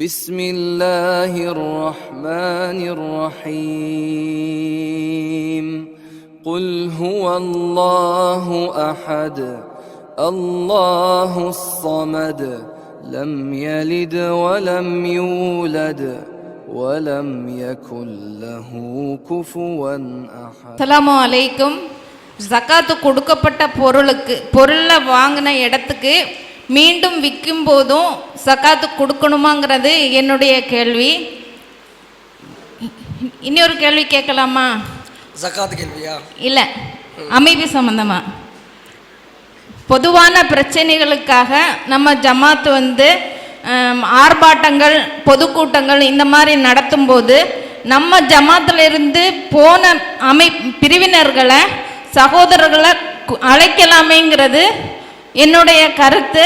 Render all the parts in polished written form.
بسم الله الرحمن الرحيم قل هو الله أحد الله الصمد لم يلد ولم يولد ولم يكن له كفوا أحد. அஸ்ஸலாமு அலைக்கும். ஜகாத்து கொடுக்கப்பட்ட பொருளை வாங்கின இடத்துக்கு மீண்டும் விற்கும் போதும் ஜகாத்து கொடுக்கணுமாங்கிறது என்னுடைய கேள்வி. இன்னொரு கேள்வி கேட்கலாமா? ஜகாத் கேள்வியா? இல்லை, அமைப்பு சம்பந்தமா. பொதுவான பிரச்சனைகளுக்காக நம்ம ஜமாத்து ஆர்ப்பாட்டங்கள் பொதுக்கூட்டங்கள் இந்த மாதிரி நடத்தும் போது நம்ம ஜமாத்திலிருந்து போன பிரிவினர்களை சகோதரர்களை அழைக்கலாமேங்கிறது என்னுடைய கருத்து.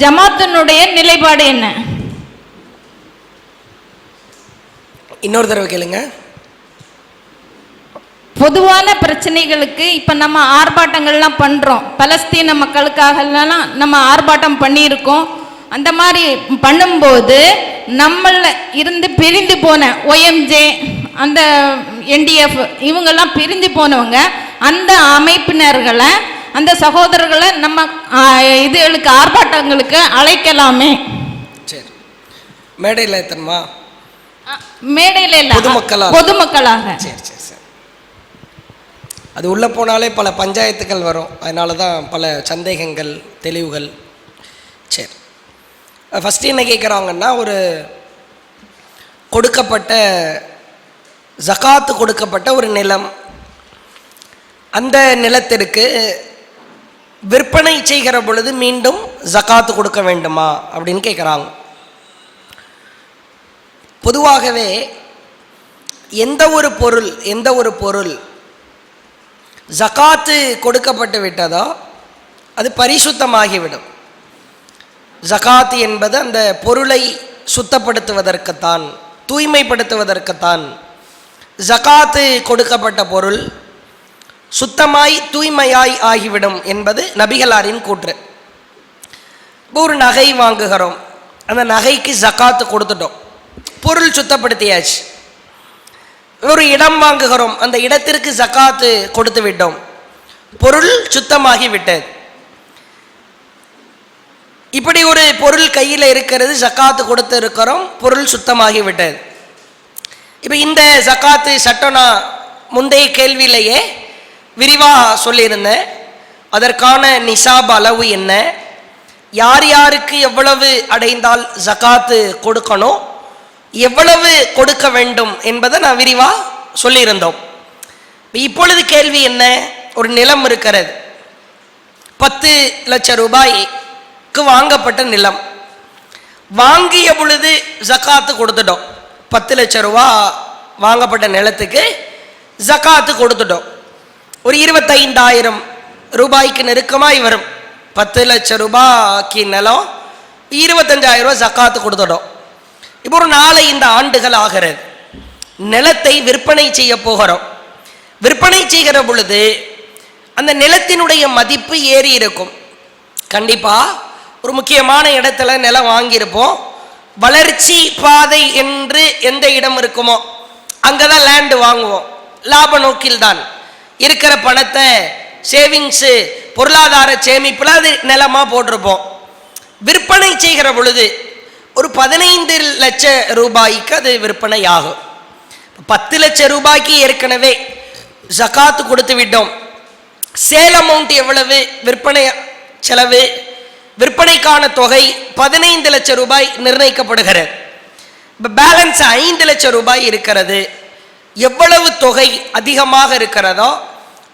ஜமாத்தினுடைய நிலைப்பாடு என்ன? இன்னொரு தடவை கேளுங்க. பொதுவான பிரச்சனைகளுக்கு இப்போ நம்ம ஆர்ப்பாட்டங்கள்லாம் பண்ணுறோம். பலஸ்தீன மக்களுக்காகலாம் நம்ம ஆர்ப்பாட்டம் பண்ணியிருக்கோம். அந்த மாதிரி பண்ணும்போது நம்மள இருந்து பிரிந்து போன OMJ, அந்த NDF இவங்கெல்லாம் பிரிந்து போனவங்க, அந்த அமைப்பினர்களை அந்த சகோதரர்களை நம்ம இதுகளுக்கு ஆர்ப்பாட்டங்களுக்கு அழைக்கலாமே. சரி, மேடையில் எத்தனமா? மேடையில் இல்லை, பொதுமக்களாக. சரி சரி சரி. அது உள்ளே போனாலே பல பஞ்சாயத்துகள் வரும். அதனால தான் பல சந்தேகங்கள் தெளிவுகள். சரி, ஃபஸ்ட்டு என்ன கேட்குறாங்கன்னா, ஒரு கொடுக்கப்பட்ட ஜகாத்து கொடுக்கப்பட்ட ஒரு நிலம், அந்த நிலத்திற்கு விற்பனை செய்கிற பொழுது மீண்டும் ஜகாத்து கொடுக்க வேண்டுமா அப்படின்னு கேட்குறாங்க. பொதுவாகவே எந்த ஒரு பொருள் ஜகாத்து கொடுக்கப்பட்டு விட்டதோ அது பரிசுத்தமாகிவிடும். ஜகாத் என்பது அந்த பொருளை சுத்தப்படுத்துவதற்குத்தான், தூய்மைப்படுத்துவதற்குத்தான். ஜகாத்து கொடுக்கப்பட்ட பொருள் சுத்தமாய் தூய்மையாய் ஆகிவிடும் என்பது நபிகளாரின் கூற்று. இப்போ ஒரு நகை வாங்குகிறோம், அந்த நகைக்கு ஜகாத்து கொடுத்துட்டோம், பொருள் சுத்தப்படுத்தியாச்சு. ஒரு இடம் வாங்குகிறோம், அந்த இடத்திற்கு ஜகாத்து கொடுத்து விட்டோம், பொருள் சுத்தமாகி விட்டது. இப்படி ஒரு பொருள் கையில் இருக்கிறது, ஜகாத்து கொடுத்து இருக்கிறோம், பொருள் சுத்தமாகி விட்டது. இப்போ இந்த ஜகாத்து சட்டம் நான் முந்தைய கேள்வியிலேயே விரிவாக சொல்லியிருந்தேன். அதற்கான நிசாப் அளவு என்ன, யார் யாருக்கு எவ்வளவு அடைந்தால் ஜகாத்து கொடுக்கணும், எவ்வளவு கொடுக்க வேண்டும் என்பதை நான் விரிவாக சொல்லியிருந்தோம். இப்பொழுது கேள்வி என்ன, ஒரு நிலம் இருக்கிறது, 10 லட்சம் ரூபாய்க்கு வாங்கப்பட்ட நிலம். வாங்கிய பொழுது ஜகாத்து கொடுத்துட்டோம். 10 லட்சம் ரூபா வாங்கப்பட்ட நிலத்துக்கு ஜகாத்து கொடுத்துட்டோம். ஒரு 25,000 ரூபாய்க்கு நெருக்கமாய் வரும். 10 லட்சம் ரூபாய்க்கு நிலம், 25,000 ரூபாய் ஜகாத்து கொடுத்துட்டோம். இப்போ ஒரு 4-5 ஆண்டுகள் ஆகிறது, நிலத்தை விற்பனை செய்ய போகிறோம். விற்பனை செய்கிற பொழுது அந்த நிலத்தினுடைய மதிப்பு ஏறி இருக்கும். கண்டிப்பாக ஒரு முக்கியமான இடத்துல நிலம் வாங்கியிருப்போம். வளர்ச்சி பாதை என்று எந்த இடம் இருக்குமோ அங்கே தான் லேண்டு வாங்குவோம். லாப நோக்கில் தான் இருக்கிற பணத்தை சேவிங்ஸு, பொருளாதார சேமிப்பில் அது நிலமாக போட்டிருப்போம். விற்பனை செய்கிற பொழுது ஒரு 15 லட்சம் ரூபாய்க்கு அது விற்பனை ஆகும். 10 லட்சம் ரூபாய்க்கு ஏற்கனவே ஜகாத்து கொடுத்து விட்டோம். சேல் அமௌண்ட் எவ்வளவு, விற்பனை செலவு, விற்பனைக்கான தொகை 15 லட்சம் ரூபாய் நிர்ணயிக்கப்படுகிறது. இப்போ பேலன்ஸ் 5 லட்சம் ரூபாய் இருக்கிறது. எவ்வளவு தொகை அதிகமாக இருக்கிறதோ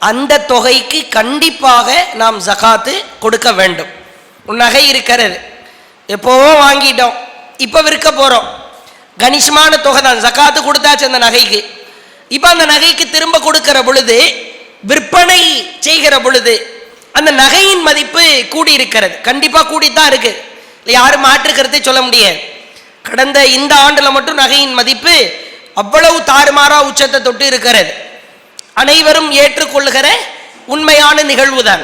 அந்த தொகைக்கு கண்டிப்பாக நாம் ஜகாத்து கொடுக்க வேண்டும். ஒரு நகை இருக்கிறது, எப்போவோ வாங்கிட்டோம், இப்போ விற்க போகிறோம், கணிசமான தொகை தான், ஜகாத்து கொடுத்தாச்சு அந்த நகைக்கு. இப்போ அந்த நகைக்கு திரும்ப கொடுக்கிற பொழுது, விற்பனை செய்கிற பொழுது அந்த நகையின் மதிப்பு கூடி இருக்கிறது. கண்டிப்பாக கூடித்தான் இருக்கு, யாரும் மாற்றுக்கிறதே சொல்ல முடியாது. கடந்த இந்த ஆண்டில் மட்டும் நகையின் மதிப்பு அவ்வளவு தாறுமாறா உச்சத்தை தொட்டு இருக்கிறது. அனைவரும் ஏற்றுக்கொள்ளுகிற உண்மையான நிகழ்வு தான்.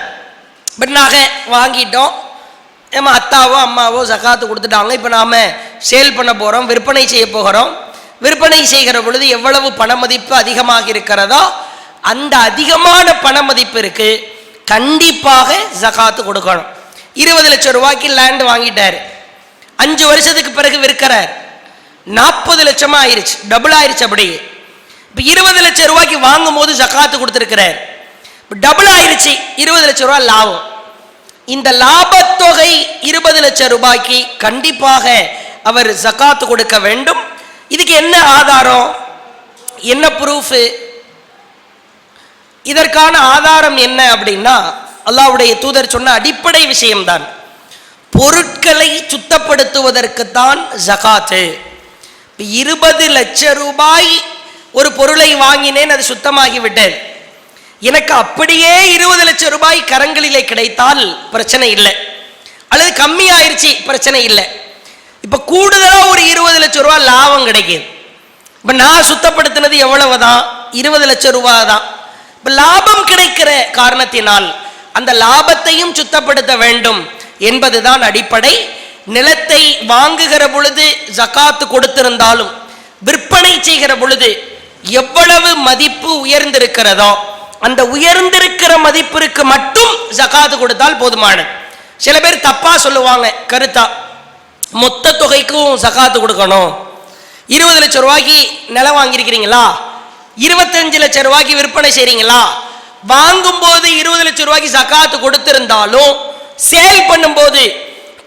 நகை வாங்கிட்டோம், ஏமா அத்தாவோ அம்மாவோ ஜகாத்து கொடுத்துட்டாங்க, இப்போ நாம் சேல் பண்ண போகிறோம், விற்பனை செய்ய போகிறோம். விற்பனை செய்கிற பொழுது எவ்வளவு பண மதிப்பு அதிகமாக இருக்கிறதோ அந்த அதிகமான பண மதிப்பிற்கு கண்டிப்பாக ஜகாத்து கொடுக்கணும். 20 லட்சம் ரூபாய்க்கு லேண்ட் வாங்கிட்டார், 5 வருஷத்துக்கு பிறகு விற்கிறார், 40 லட்சமா ஆயிடுச்சு, டபுள் ஆயிடுச்சு. அப்படி இப்போ 20 லட்சம் ரூபாய்க்கு வாங்கும் போது ஜகாத்து கொடுத்துருக்கிறார், டபுள் ஆயிடுச்சு, 20 லட்சம் ரூபாய் லாபம். இந்த லாபத்தொகை 20 லட்சம் ரூபாய்க்கு கண்டிப்பாக அவர் ஜகாத்து கொடுக்க வேண்டும். இதுக்கு என்ன ஆதாரம், என்ன ப்ரூஃப்? இதற்கான ஆதாரம் என்ன அப்படின்னா, அல்லாஹ்வுடைய தூதர் சொன்ன அடிப்படை விஷயம்தான். பொருட்களை சுத்தப்படுத்துவதற்குத்தான் ஜகாத்து. 20 லட்சம் ரூபாய் ஒரு பொருளை வாங்கினேன், அது சுத்தமாகிவிட்டேன். எனக்கு அப்படியே 20 லட்சம் ரூபாய் கரங்களிலே கிடைத்தால் பிரச்சனை இல்லை, அல்லது கம்மி ஆயிடுச்சு பிரச்சனை இல்லை. இப்ப கூடுதலா ஒரு 20 லட்சம் ரூபாய் லாபம் கிடைக்குது. இப்ப நான் சுத்தப்படுத்தினது எவ்வளவுதான்? 20 லட்சம் ரூபாய் தான். இப்ப லாபம் கிடைக்கிற காரணத்தினால் அந்த லாபத்தையும் சுத்தப்படுத்த வேண்டும் என்பதுதான் அடிப்படை. நிலத்தை வாங்குகிற பொழுது ஜகாத்து கொடுத்திருந்தாலும் விற்பனை செய்கிற பொழுது எவ்வளவு மதிப்பு உயர்ந்திருக்கிறதோ அந்த உயர்ந்திருக்கிற மதிப்பிற்கு மட்டும் ஜகாத்து கொடுத்தால் போதுமானது. சில பேர் தப்பா சொல்லுவாங்க கருத்தா, மொத்த தொகைக்கும் ஜகாத்து கொடுக்கணும். 20 லட்சம் ரூபாய்க்கு நிலம் வாங்கியிருக்கிறீங்களா, 25 லட்சம் ரூபாய்க்கு விற்பனை செய்றீங்களா, வாங்கும் போது 20 லட்சம் ரூபாய்க்கு ஜகாத்து கொடுத்திருந்தாலும் சேல் பண்ணும்போது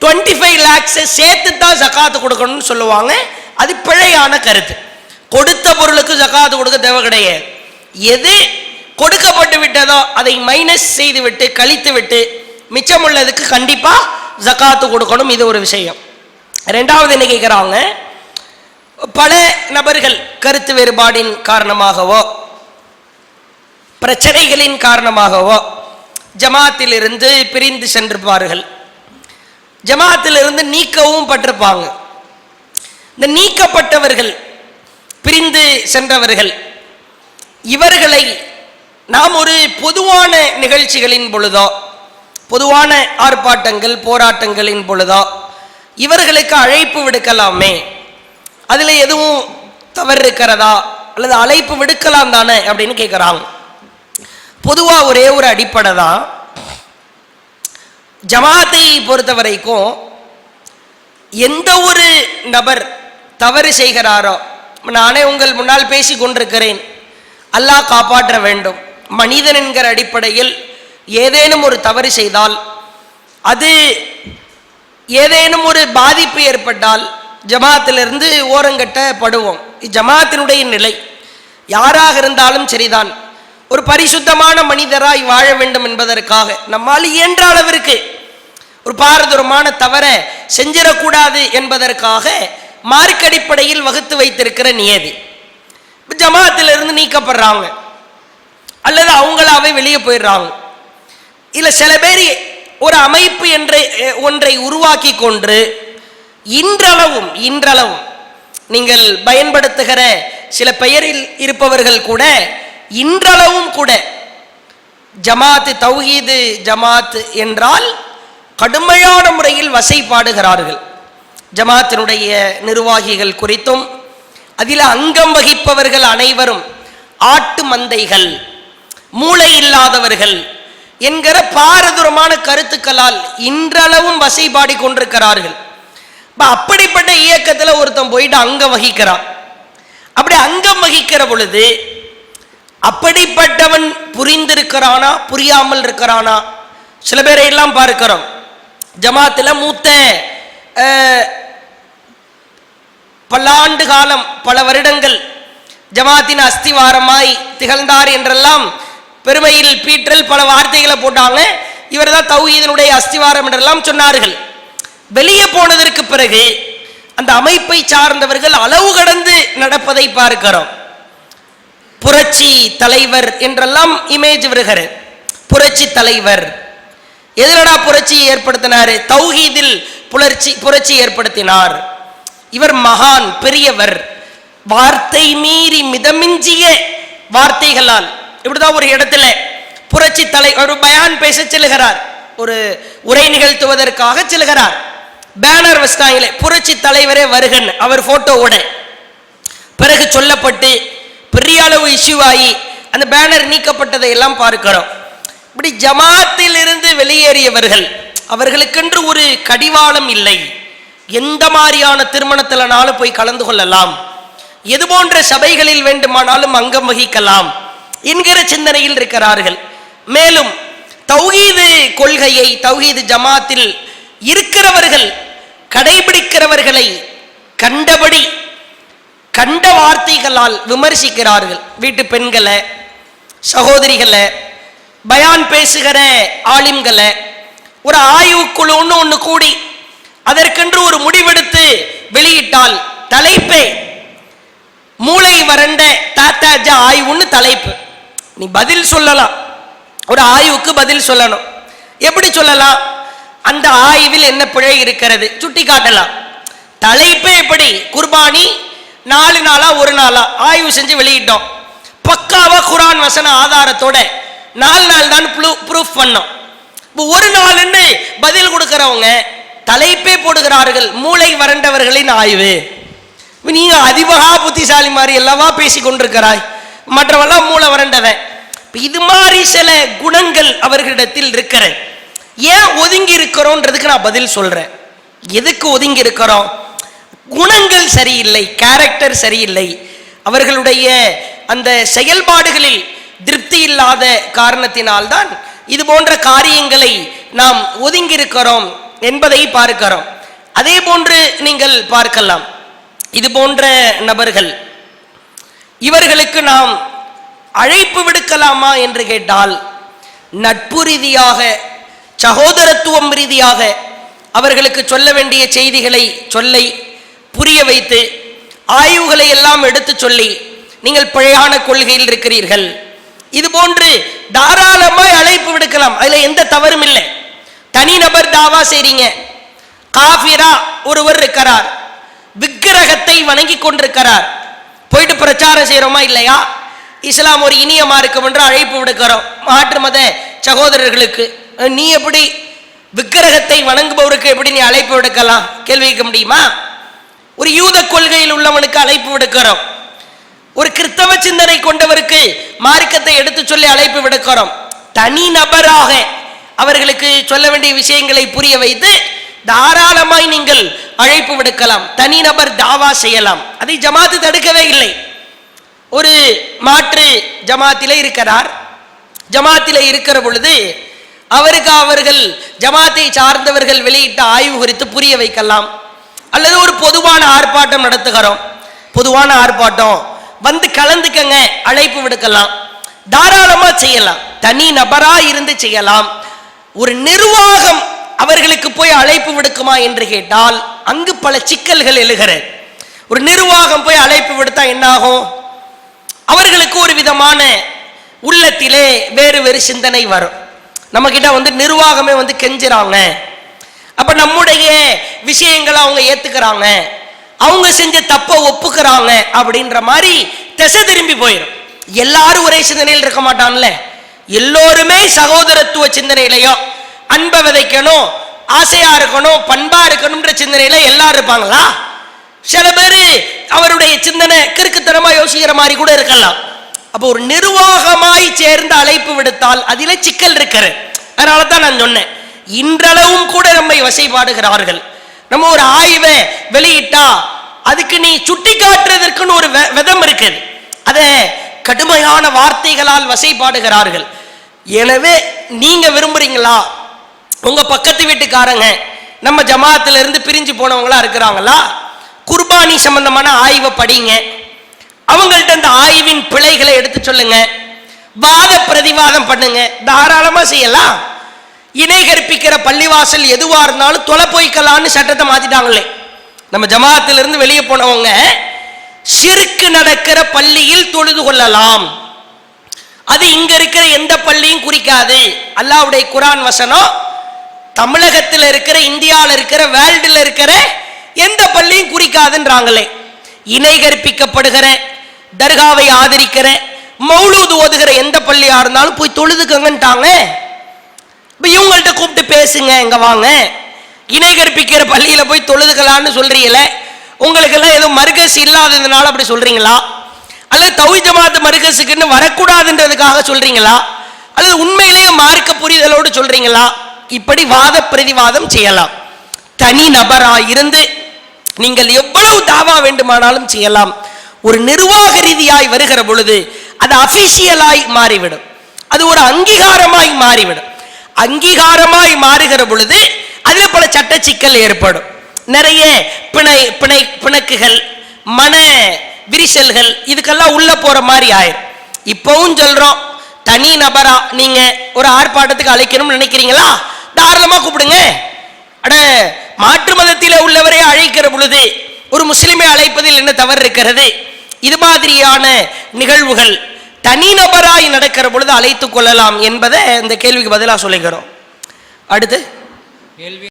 25 lakhs சேர்த்து தான் ஜகாத்து கொடுக்கணும்னு சொல்லுவாங்க. அது பிழையான கருத்து. கொடுத்த பொருளுக்கு ஜகாத்து கொடுக்க தேவை கிடையாது. எது கொடுக்கப்பட்டு விட்டதோ அதை மைனஸ் செய்து விட்டு கழித்து விட்டு மிச்சம் உள்ளதுக்கு கண்டிப்பா ஜகாத்து கொடுக்கணும். இது ஒரு விஷயம். ரெண்டாவது என்ன கேட்கிறாங்க, பல நபர்கள் கருத்து வேறுபாடின் காரணமாகவோ பிரச்சனைகளின் காரணமாகவோ ஜமாத்திலிருந்து பிரிந்து சென்றிருப்பார்கள், ஜமாத்திலிருந்து நீக்கவும் பட்டிருப்பாங்க. இந்த நீக்கப்பட்டவர்கள், பிரிந்து சென்றவர்கள், இவர்களை நாம் ஒரு பொதுவான நிகழ்ச்சிகளின் பொழுதோ பொதுவான ஆர்ப்பாட்டங்கள் போராட்டங்களின் பொழுதோ இவர்களுக்கு அழைப்பு விடுக்கலாமே, அதில் எதுவும் தவறு இருக்கிறதா, அல்லது அழைப்பு விடுக்கலாம் தானே அப்படின்னு கேட்குறாங்க. பொதுவாக ஒரே ஒரு அடிப்படை தான். ஜமாத்தை பொறுத்த வரைக்கும் எந்த ஒரு நபர் தவறு செய்கிறாரோ, நானே உங்கள் முன்னால் பேசி கொண்டிருக்கிறேன், அல்லாஹ் காப்பாற்ற வேண்டும். மனிதன் என்கிற அடிப்படையில் ஏதேனும் ஒரு தவறு செய்தால், அது ஏதேனும் ஒரு பாதிப்பு ஏற்பட்டால் ஜமாத்திலிருந்து ஓரங்கட்டப்படுவோம். ஜமாத்தினுடைய நிலை யாராக இருந்தாலும் சரிதான். ஒரு பரிசுத்தமான மனிதராய் வாழ வேண்டும் என்பதற்காக நம்மால் இயன்ற அளவிற்கு ஒரு பாரதூரமான தவறை செஞ்சிடக்கூடாது என்பதற்காக மார்க்க அடிப்படையில் வகுத்து வைத்திருக்கிற நியதி. ஜமாத்திலிருந்து நீக்கப்படுறாங்க அல்லது அவங்களாவே வெளியே போயிடுறாங்க. இல்லை சில பேர் ஒரு அமைப்பு என்ற ஒன்றை உருவாக்கி கொண்டு இன்றளவும் நீங்கள் பயன்படுத்துகிற சில பெயரில் இருப்பவர்கள் கூட இன்றளவும் கூட ஜமாத் தௌஹீது ஜமாத் என்றால் கடுமையான முறையில் வசைபாடுகிறார்கள். ஜமாத்தினுடைய நிர்வாகிகள் குறித்தும் அதில் அங்கம் வகிப்பவர்கள் அனைவரும் ஆட்டு மந்தைகள், மூளை இல்லாதவர்கள் என்கிற பாரதூரமான கருத்துக்களால் இன்றளவும் வசைபாடி கொண்டிருக்கிறார்கள். அப்படிப்பட்ட இயக்கத்தில் ஒருத்தன் போயிட்டு அங்கம் வகிக்கிறான். அப்படி அங்கம் வகிக்கிற பொழுது அப்படிப்பட்டவன் புரிந்திருக்கிறானா புரியாமல் இருக்கிறானா? சில பேரை எல்லாம் பார்க்கிறோம், ஜமாத்தில் மூத்த பல்லாண்டு காலம் பல வருடங்கள் ஜமாத்தின் அஸ்திவாரமாய் திகழ்ந்தார் என்றெல்லாம் பெருமையில் பீற்றல் பல வார்த்தைகளை போட்டாங்க. இவர் தான் தௌஹீதினுடைய அஸ்திவாரம் என்றெல்லாம் சொன்னார்கள். வெளியே போனதற்கு பிறகு அந்த அமைப்பை சார்ந்தவர்கள் அளவு கடந்து நடப்பதை பார்க்கிறோம். புரட்சி தலைவர் என்றெல்லாம் இமேஜ் வருகிறது. புரட்சி தலைவர் எதிரடா புரட்சியை ஏற்படுத்தினார்? தௌஹீதில் புரட்சி ஏற்படுத்தினார். இவர் மகான், பெரியவர், வார்த்தை மீறி மிதமிஞ்சிய வார்த்தைகளால் இப்படிதான் ஒரு இடத்துல புரட்சி தலைவர் ஒரு பயான் பேச செல்கிறார். ஒரு உரை நிகழ்த்துவதற்காக செல்கிறார். பேனர் வச்சிட்டாங்களே, புரட்சி தலைவரே வருகன் அவர் போட்டோவோட. பிறகு சொல்லப்பட்டு பெரிய அளவு இஷ்யூ ஆகி அந்த பேனர் நீக்கப்பட்டதை எல்லாம் பார்க்கிறோம். இப்படி ஜமாத்தில் இருந்து வெளியேறியவர்கள், அவர்களுக்கென்று ஒரு கடிவாளம் இல்லை, எந்த மாதிரியான திருமணத்திலனாலும் போய் கலந்து கொள்ளலாம், எது போன்ற சபைகளில் வேண்டுமானாலும் அங்கம் வகிக்கலாம் என்கிற சிந்தனையில் இருக்கிறார்கள். மேலும் தௌஹீது கொள்கையை, தௌஹீது ஜமாத்தில் இருக்கிறவர்கள் கடைபிடிக்கிறவர்களை கண்டபடி கண்ட வார்த்தைகளால் விமர்சிக்கிறார்கள். வீட்டு பெண்களை, சகோதரிகளை, பயான் பேசுகிற ஆலிம்களை, ஒரு ஆய்வுக்குழுன்னு ஒன்று கூடி அதற்கென்று ஒரு முடிவெடுத்து வெளியிட்டால் தலைப்பே மூளை வறண்ட தாத்தாஜா ஆய்வுன்னு தலைப்பு. நீ பதில் சொல்லலாம், ஒரு ஆய்வுக்கு பதில் சொல்லணும். எப்படி சொல்லலாம்? அந்த ஆய்வில் என்ன பிழை இருக்கிறது சுட்டி காட்டலாம். தலைப்பே எப்படி? குர்பானி 4 நாளா 1 நாளா ஆய்வு செஞ்சு வெளியிட்டோம். பக்காவா குர்ஆன் வசன ஆதாரத்தோட 4 நாள் தான் ப்ரூஃப் பண்ணோம். ஒரு நாள்னு பதில் கொடுக்கிறவங்க தலைப்பே போடுகிறார்கள், மூளை வறண்டவர்களின் ஆய்வு. நீங்க அதிபகா புத்திசாலி மாதிரி எல்லாவா பேசி கொண்டிருக்கிறாய், மற்றவெல்லாம் மூளை வறண்டவன். இது மாதிரி சில குணங்கள் அவர்களிடத்தில் இருக்கிற. ஏன் ஒதுங்கி இருக்கிறோன்றதுக்கு நான் பதில் சொல்றேன். எதுக்கு ஒதுங்கி இருக்கிறோம்? குணங்கள் சரியில்லை, கேரக்டர் சரியில்லை, அவர்களுடைய அந்த செயல்பாடுகளில் திருப்தி இல்லாத காரணத்தினால்தான் இது போன்ற காரியங்களை நாம் ஒதுங்கி இருக்கிறோம் என்பதை பார்க்கிறோம். அதே போன்று நீங்கள் பார்க்கலாம், இது போன்ற நபர்கள், இவர்களுக்கு நாம் அழைப்பு விடுக்கலாமா என்று கேட்டால், நட்பு ரீதியாக, சகோதரத்துவம் ரீதியாக அவர்களுக்கு சொல்ல வேண்டிய செய்திகளை சொல்லி புரிய வைத்து, ஆய்வுகளை எல்லாம் எடுத்து சொல்லி, நீங்கள் பிழையான கொள்கையில் இருக்கிறீர்கள், இது போன்று தாராளமாய் அழைப்பு விடுக்கலாம். அதுல எந்த தவறும் இல்லை. தனிநபர் தாவா செய்றீங்க, காஃபிரா ஒருவர் இருக்கிறார், விக்கிரகத்தை வணங்கி கொண்டிருக்கிறார், போயிட்டு பிரச்சாரம் செய்யறோமா இல்லையா? இஸ்லாம் ஒரு இனிய மார்க்கம் என்று அழைப்பு விடுக்கிறோம் மாற்று மத சகோதரர்களுக்கு. நீ எப்படி விக்கிரகத்தை வணங்குபவருக்கு எப்படி நீ அழைப்பு விடுக்கலாம்? கேள்வி கேட்க முடியுமா? ஒரு யூத கொள்கையில் உள்ளவனுக்கு அழைப்பு விடுக்கிறோம், ஒரு கிறிஸ்தவ சிந்தனை கொண்டவருக்கு மார்க்கத்தை எடுத்து சொல்லி அழைப்பு விடுக்கிறோம். தனி நபராக அவர்களுக்கு சொல்ல வேண்டிய விஷயங்களை புரிய வைத்து தாராளமாய் நீங்கள் அழைப்பு விடுக்கலாம், தனிநபர் தாவா செய்யலாம். அதை ஜமாத்து தடுக்கவே இல்லை. ஒரு மாற்று ஜமாத்திலே இருக்கிறார், ஜமாத்திலே இருக்கிற பொழுது அவருக்கு அவர்கள் ஜமாத்தை சார்ந்தவர்கள் வெளியிட்ட ஆய்வு குறித்து புரிய வைக்கலாம். அல்லது ஒரு பொதுவான ஆர்ப்பாட்டம் நடத்துகிறோம், பொதுவான ஆர்ப்பாட்டம் வந்து கலந்துக்கங்க அழைப்பு விடுக்கலாம், தாராளமா செய்யலாம், தனி நபரா இருந்து செய்யலாம். ஒரு நிர்வாகம் அவர்களுக்கு போய் அழைப்பு விடுக்குமா என்று கேட்டால் அங்கு பல சிக்கல்கள் எழுகிறது. ஒரு நிர்வாகம் போய் அழைப்பு விடுத்தா என்ன ஆகும்? அவர்களுக்கு ஒரு விதமான உள்ளத்திலே வேறு வேறு சிந்தனை வரும். நம்ம கிட்ட வந்து நிர்வாகமே வந்து கெஞ்சுறாங்க, அப்ப நம்முடைய விஷயங்களை அவங்க ஏத்துக்கிறாங்க, அவங்க செஞ்ச தப்ப ஒப்புக்கிறாங்க அப்படின்ற மாதிரி திசை திரும்பி போயிடும். எல்லாரும் ஒரே சிந்தனையில் இருக்க மாட்டான்ல, எல்லோருமே சகோதரத்துவ சிந்தனையிலையும் அன்பை விதைக்கணும், ஆசையா இருக்கணும், பண்பா இருக்கணும்ன்ற சிந்தனையில எல்லாரும் இருப்பாங்களா? சில பேர் அவருடைய சிந்தனை கிறுக்குத்தனமா யோசிக்கிற மாதிரி கூட இருக்கலாம். அப்போ ஒரு நிர்வாகமாய் சேர்ந்து அழைப்பு விடுத்தால் அதில சிக்கல் இருக்கிறது. அதனாலதான் நான் சொன்னேன், இன்றளவும் கூட நம்மை வசைபாடுகிறார்கள். நம்ம ஒரு ஆய்வை வெளியிட்டா அதுக்கு நீ சுட்டி காட்டுறதற்குன்னு ஒரு விதம் இருக்குது, அதை கடுமையான வார்த்தைகளால் வசைபாடுகிறார்கள். எனவே நீங்க விரும்புறீங்களா, உங்க பக்கத்து வீட்டுக்காரங்க நம்ம ஜமாத்துல இருந்து பிரிஞ்சு போனவங்களா இருக்கிறாங்களா, குர்பானி சம்பந்தமான ஆய்வை படிங்க, அவங்கள்ட்ட அந்த ஆய்வின் பிழைகளை எடுத்து சொல்லுங்க, வாத பிரதிவாதம் பண்ணுங்க, தாராளமா செய்யலாம். இணை கற்பிக்கிற பள்ளிவாசல் எதுவா இருந்தாலும் தொலை போய்க்கலான்னு சட்டத்தை மாத்திட்டாங்களே. நம்ம ஜமாத்திலிருந்து வெளியே போனவங்க ஷிர்க் நடக்கிற பள்ளியில் தொழுது கொள்ளலாம், அது இங்க இருக்கிற எந்த பள்ளியும் குறிக்காது. அல்லாஹ்வுடைய குர்ஆன் வசனம் தமிழகத்தில் இருக்கிற, இந்தியாவில் இருக்கிற, வேர்ல்டுல இருக்கிற எந்த பள்ளியும் குறிக்காதுன்றாங்களே. இணை கற்பிக்கப்படுகிற, தர்காவை ஆதரிக்கிற, மௌலூத் ஓதுகிற எந்த பள்ளியா இருந்தாலும் போய் தொழுதுக்கங்கன்ட்டாங்க. இப்போ இவங்கள்ட்ட கூப்பிட்டு பேசுங்க, இங்க வாங்க, இணை கற்பிக்கிற பள்ளியில போய் தொழுதுகளான்னு சொல்றீங்கள, உங்களுக்கெல்லாம் ஏதோ மர்கஸ் இல்லாததுனால அப்படி சொல்றீங்களா, அல்லது தௌஹீத் ஜமாத் மர்கஸுக்குன்னு வரக்கூடாதுன்றதுக்காக சொல்றீங்களா, அல்லது உண்மையிலேயே மார்க்க புரிதலோடு சொல்றீங்களா? இப்படி வாத பிரதிவாதம் செய்யலாம். தனி நபராக இருந்து நீங்கள் எவ்வளவு தாவா வேண்டுமானாலும் செய்யலாம். ஒரு நிர்வாக ரீதியாய் வருகிற பொழுது அது அபிஷியலாய் மாறிவிடும், அது ஒரு அங்கீகாரமாய் மாறிவிடும். அங்கீகாரமாய் மாறுகிற பொழுது அதுல பல சட்ட சிக்கல் ஏற்படும். நிறைய பிணக்குகள், மன விரிசல்கள், இதுக்கெல்லாம் உள்ள போற மாதிரி ஆயிரும். இப்பவும் சொல்றோம், தனி நபரா நீங்க ஒரு ஆர்ப்பாட்டத்துக்கு அழைக்கணும்னு நினைக்கிறீங்களா, தாராளமா கூப்பிடுங்க. அட, மாற்று மதத்தில உள்ளவரை அழைக்கிற பொழுது ஒரு முஸ்லிமை அழைப்பதில் என்ன தவறு இருக்கிறது? இது மாதிரியான நிகழ்வுகள் தனிநபராய் நடக்கிற பொழுது அழைத்துக் கொள்ளலாம் என்பதை இந்த கேள்விக்கு பதிலாக சொல்லுகிறோம். அடுத்து கேள்வி